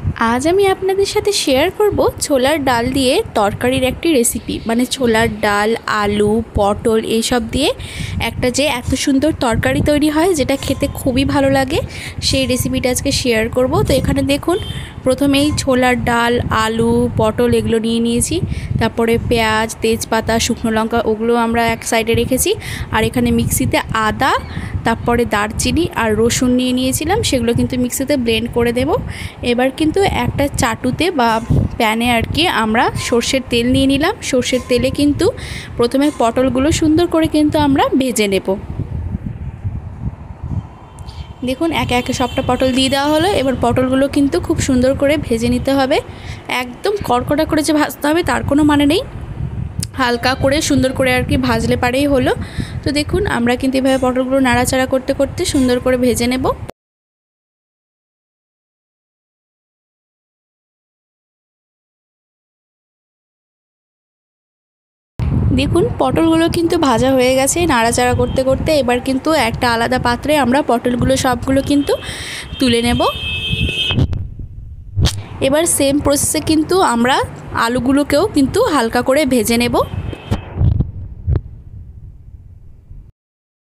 आज আমি আপনাদের সাথে শেয়ার করব ছোলার ডাল দিয়ে তরকারির একটি রেসিপি। মানে ছোলার ডাল, আলু, পটল এইসব দিয়ে একটা যে এত সুন্দর তরকারি তৈরি হয় যেটা খেতে খুবই ভালো লাগে, সেই রেসিপিটা আজকে শেয়ার করব। তো এখানে দেখুন, প্রথমেই ছোলার ডাল, আলু, পটল এগুলো নিয়ে নিয়েছি। তারপরে পেঁয়াজ, তেজপাতা, শুকনো লঙ্কা ওগুলো আমরা এক সাইডে রেখেছি। আর এখানে মিক্সিতে আদা, তারপরে দারচিনি আর রসুন নিয়ে নিয়েছিলাম, সেগুলো কিন্তু মিক্সিতে ব্লেন্ড করে দেব। এবার কিন্তু একটা চাটুতে বা প্যানে আর কি আমরা সর্ষের তেল নিয়ে নিলাম। সর্ষের তেলে কিন্তু প্রথমে পটলগুলো সুন্দর করে কিন্তু আমরা ভেজে নেব। দেখুন একে একে সবটা পটল দিয়ে দেওয়া হলো। এবার পটলগুলো কিন্তু খুব সুন্দর করে ভেজে নিতে হবে। একদম কড়কড়া করে যে ভাজতে হবে তার কোনো মানে নেই, হালকা করে সুন্দর করে আর কি ভাজলে পারেই হলো। তো দেখুন আমরা কিন্তু এভাবে পটলগুলো নাড়াচাড়া করতে করতে সুন্দর করে ভেজে নেব। দেখুন পটলগুলো কিন্তু ভাজা হয়ে গেছে নাড়াচাড়া করতে করতে। এবার কিন্তু একটা আলাদা পাত্রে আমরা পটলগুলো সবগুলো কিন্তু তুলে নেব। এবার সেম প্রসেসে কিন্তু আমরা আলুগুলোকেও কিন্তু হালকা করে ভেজে নেব।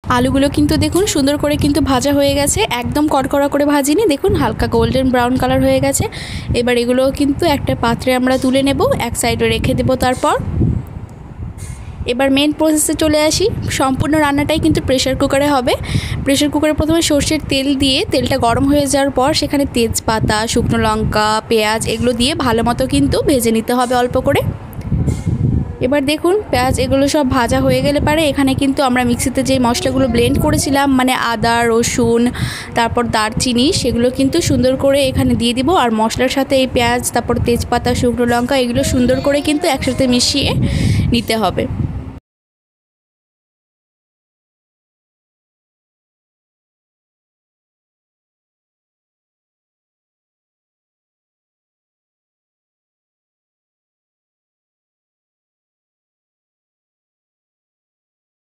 আলুগুলো কিন্তু দেখুন সুন্দর করে কিন্তু ভাজা হয়ে গেছে, একদম কড়কড়া করে ভাজিনি, দেখুন হালকা গোল্ডেন ব্রাউন কালার হয়ে গেছে। এবার এগুলো কিন্তু একটা পাত্রে আমরা তুলে নেব, এক সাইডে রেখে দেব। তারপর এবার মেন প্রসেসে চলে আসি। সম্পূর্ণ রান্নাটাই কিন্তু প্রেশার কুকারে হবে। প্রেশার কুকারে প্রথমে সর্ষের তেল দিয়ে তেলটা গরম হয়ে যাওয়ার পর সেখানে তেজপাতা, শুকনো লঙ্কা, পেঁয়াজ এগুলো দিয়ে ভালো মতো কিন্তু ভেজে নিতে হবে অল্প করে। এবার দেখুন পেঁয়াজ এগুলো সব ভাজা হয়ে গেলে পারে এখানে কিন্তু আমরা মিক্সিতে যে মশলাগুলো ব্লেন্ড করেছিলাম, মানে আদা, রসুন, তারপর দারচিনি, সেগুলো কিন্তু সুন্দর করে এখানে দিয়ে দিব। আর মশলার সাথে এই পেঁয়াজ, তারপর তেজপাতা, শুকনো লঙ্কা এগুলো সুন্দর করে কিন্তু একসাথে মিশিয়ে নিতে হবে।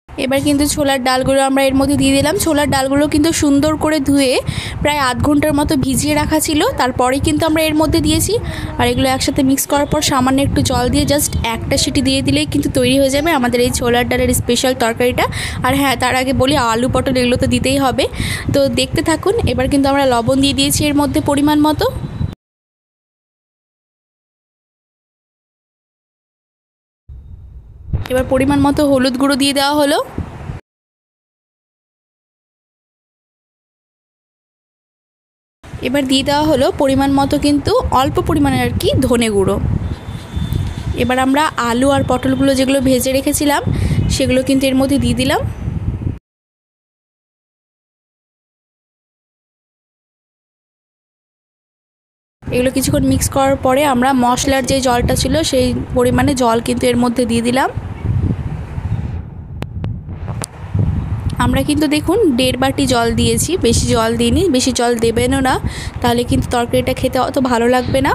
এবার কিন্তু ছোলার ডালগুলো আমরা এর মধ্যে দিয়ে দিলাম। ছোলার ডালগুলো কিন্তু সুন্দর করে ধুয়ে প্রায় আধ ঘন্টার মতো ভিজিয়ে রাখা ছিল, তারপরেই কিন্তু আমরা এর মধ্যে দিয়েছি। আর এগুলো একসাথে মিক্স করার পর সামান্য একটু জল দিয়ে জাস্ট একটা সিটি দিয়ে দিলেই কিন্তু তৈরি হয়ে যাবে আমাদের এই ছোলার ডালের স্পেশাল তরকারিটা। আর হ্যাঁ, তার আগে বলি আলু পটল এগুলো তো দিতেই হবে, তো দেখতে থাকুন। এবার কিন্তু আমরা লবণ দিয়ে দিয়েছি এর মধ্যে পরিমাণ মতো। এবার পরিমাণ মতো হলুদ গুঁড়ো দিয়ে দেওয়া হলো। এবার দিয়ে দেওয়া হলো পরিমাণ মতো কিন্তু অল্প পরিমাণে আর কি ধনে গুঁড়ো। এবার আমরা আলু আর পটলগুলো যেগুলো ভেজে রেখেছিলাম সেগুলো কিন্তু এর মধ্যে দিয়ে দিলাম। এগুলো কিছুক্ষণ মিক্স করার পরে আমরা মশলার যে জলটা ছিল সেই পরিমাণে জল কিন্তু এর মধ্যে দিয়ে দিলাম। আমরা কিন্তু দেখুন 1.5 বাটি জল দিয়েছি, বেশি জল দিইনি, বেশি জল দেবেনও না, তাহলে কিন্তু তরকারিটা খেতে অত ভালো লাগবে না।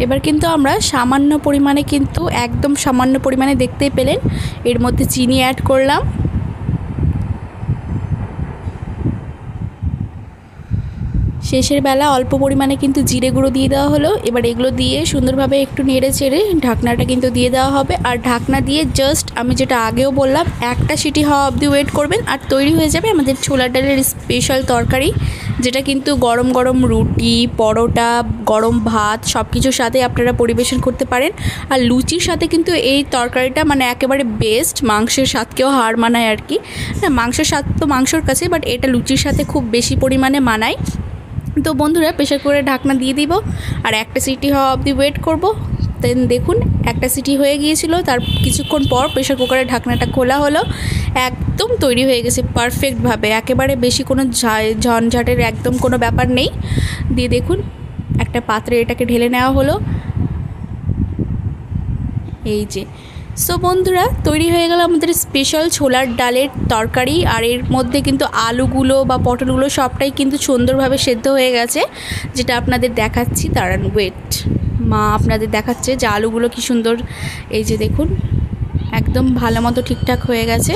এবার কিন্তু আমরা সামান্য পরিমাণে, কিন্তু একদম সামান্য পরিমাণে দেখতেই পেলেন, এর মধ্যে চিনি অ্যাড করলাম। শেষের বেলা অল্প পরিমাণে কিন্তু জিরে গুঁড়ো দিয়ে দেওয়া হলো। এবার এগুলো দিয়ে সুন্দরভাবে একটু নেড়ে চেড়ে ঢাকনাটা কিন্তু দিয়ে দেওয়া হবে। আর ঢাকনা দিয়ে জাস্ট আমি যেটা আগেও বললাম একটা সিটি হওয়া অবধি ওয়েট করবেন, আর তৈরি হয়ে যাবে আমাদের ছোলার ডালের স্পেশাল তরকারি, যেটা কিন্তু গরম গরম রুটি, পরোটা, গরম ভাত সব কিছুর সাথে আপনারা পরিবেশন করতে পারেন। আর লুচির সাথে কিন্তু এই তরকারিটা মানে একেবারে বেস্ট, মাংসের স্বাদকেও হার মানায় আর কি। না, মাংসের স্বাদ তো মাংসর কাছে, বাট এটা লুচির সাথে খুব বেশি পরিমাণে মানায়। তো বন্ধুরা প্রেশার কুকারে ঢাকনা দিয়ে দিব আর একটা সিটি হওয়া অবধি ওয়েট করব। দেন দেখুন একটা সিটি হয়ে গিয়েছিল, তার কিছুক্ষণ পর প্রেশার কুকারের ঢাকনাটা খোলা হলো। একদম তৈরি হয়ে গেছে পারফেক্টভাবে, একেবারে বেশি কোনো ঝঞ্ঝাটের একদম কোনো ব্যাপার নেই। দিয়ে দেখুন একটা পাত্রে এটাকে ঢেলে নেওয়া হলো। এই যে, সো বন্ধুরা তৈরি হয়ে গেল আমাদের স্পেশাল ছোলার ডালের তরকারি। আর এর মধ্যে কিন্তু আলুগুলো বা পটলগুলো সবটাই কিন্তু সুন্দরভাবে সেদ্ধ হয়ে গেছে, যেটা আপনাদের দেখাচ্ছি। দাঁড়ান ওয়েট, মা আপনাদের দেখাচ্ছে যে আলুগুলো কি সুন্দর, এই যে দেখুন একদম ভালো মতো ঠিকঠাক হয়ে গেছে।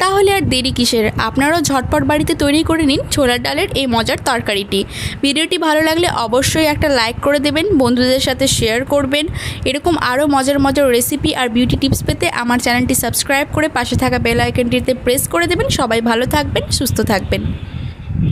তাহলে আর দেরি কিসের, আপনারাও ঝটপট বাড়িতে তৈরি করে নিন ছোলার ডালের এই মজার তরকারিটি। ভিডিওটি ভালো লাগলে অবশ্যই একটা লাইক করে দেবেন, বন্ধুদের সাথে শেয়ার করবেন। এরকম আরও মজার মজার রেসিপি আর বিউটি টিপস পেতে আমার চ্যানেলটি সাবস্ক্রাইব করে পাশে থাকা বেল আইকনটিতে প্রেস করে দেবেন। সবাই ভালো থাকবেন, সুস্থ থাকবেন।